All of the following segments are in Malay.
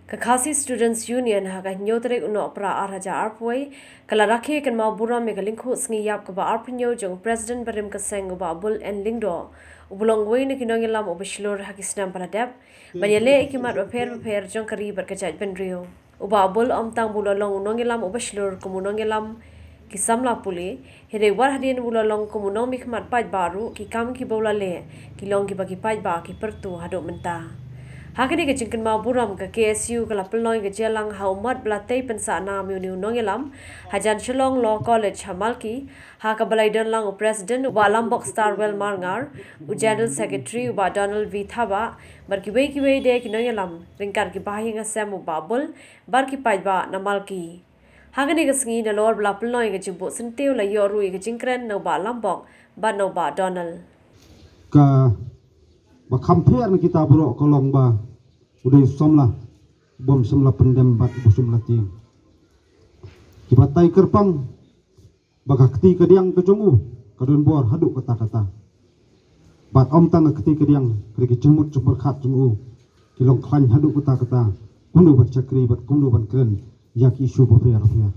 Kakasi Students Union haga nyotrek uno opera arhaja arpoi kala rakhe kan mau buram me galingkhu sngi yap ka ba arpnyo jong president barim ka seng ba abul en lingdo ubulong wei ne kinong lam obishlor hakisnam paladap banyale ikimat ba pher jong kari bar ka jaj benrio uba abul omtang bulolong unong lam obishlor kumunong lam kisamla puli here war hadin bulolong kumunong mikmat paj baru ki kam ki bola le kilong ki bagi paj ba ki pertu hado menta Hakini ke jingkan mau buram ke KSU ke lapeloi ke jelang haumat belatei pensana miuni nongelam hajan Shillong Law College Hamalki ha ke balai dan lang President wa Lombok Starwell Marngar u General Secretary wa Donald V Thaba berkiwei de ki nongelam ringkar ki bahi ngasem u babul bar ki pajba namalki Hakini ke sengi na lor belapeloi ke jimbo sentiu la yoru ke jingkren no ba Lombok ba no ba Donald ka ba kampir na kita bro kolong ba udah somla bom somla pendem bat busum lati kibatai kerpang baga keti kediang kejongu kadun bor haduk kata-kata bat om tang keti kediang kri jemut super khat jongu kilong khan haduk kata-kata kundu bat cakri bat kundu ban kren yak isu bopia rofia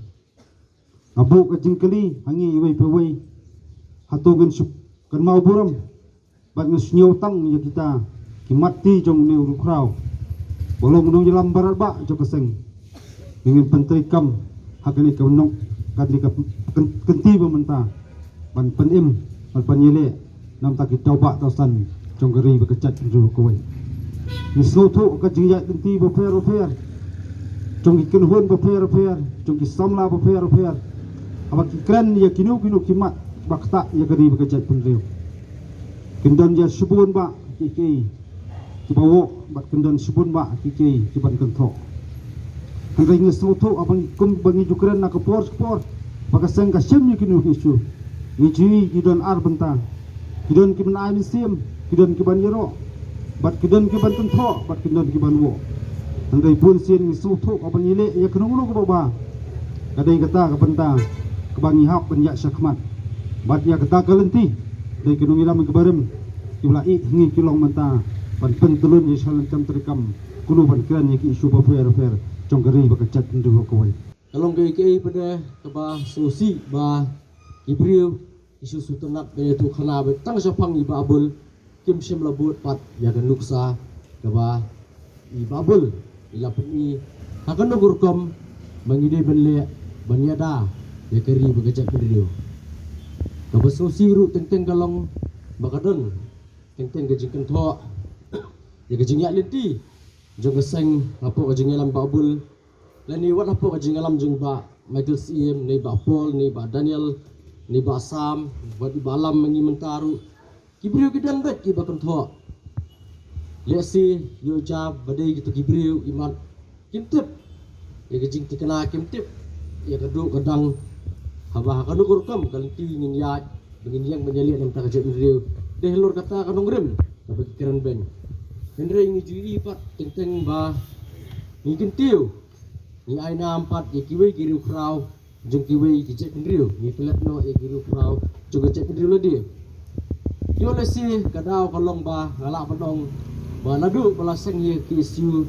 abu ka jingkeli hangi iwei pewei hatogen sup kan mau buram bat ngesnyo tang ya kita kimati jong neu rukrau bolong nong jalan barat ba jo keseng ingin pentri kam hakani ka nok kadri ka kenti bementa ban penim ban panyele nam ta kita ba tosan jong geri bekecat juru koi ni soto ka jingya kenti bo fer jong iken hon bo fer jong ki samla bo fer abak kren ya kinu kimat bakta ya geri bekecat penriu kendon ya subun ba kiki kibawo bat kendon subun ba kiki kiban kentro hanggai ngesoto abang kum bangi jukren na kapor baka seng ka sem yukinu isu niji kidon ar benta kidon kiban amin sim kidon kiban yero bat kidon kiban kentro bat kidon kiban wo hanggai pun sien ngesoto abang ile ya kenulu ko ba kadai kata ka benta kebangi hak penyak syakmat bat ya kata kalenti dari kenung ilam kebarem ibla hingi kilong menta ban pentulun ye salan cam terikam kunu ban kran ye isu ba fer jongkeri ba kacat ndu ko wai kalong ke pada keba sosi ba ibriu isu sutunat be tu khana be tang sapang i babul kim sim labut pat ya kan nuksa keba i babul ila puni hakan nugurkom mangide benle banyada ye keri ba kacat ndu Kabaso siru teng galong bakadon teng gajing tho ya gajing yak lenti jong geseng apo gajing alam babul lani wat apo gajing alam jong ba Michael CM ni ba Paul ni ba Daniel ni ba Sam wat di balam mengi mentaru kibriu kidan bet ki bakon tho lesi yo jab badai gitu kibriu iman kimtip ya gajing tikana kimtip ya kadu kadang haba kanu kurkam kalti ngin ya bengin yang menyali nam ta kajat riu deh lor kata kanong rem dapat kiran ben henre ngi jui pat teng ba ni kentiu ni aina empat ye kiwe kiru krau jeng kiwe kicet riu ni pelat no ye kiru krau jeng kicet riu ladi yo lesi kadau kalong ba ngala panong ba ladu balaseng ye KSU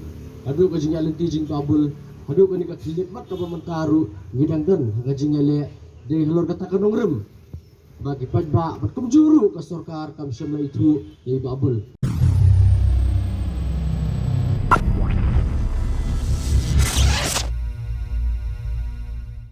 ladu kajing alenti jing kabul ladu kani ka kilit mat ka mentaru ngidang den kajing ale de helor kata kanong rem bagi pajba bat kumjuru ka sorkar kam syamla itu ye babul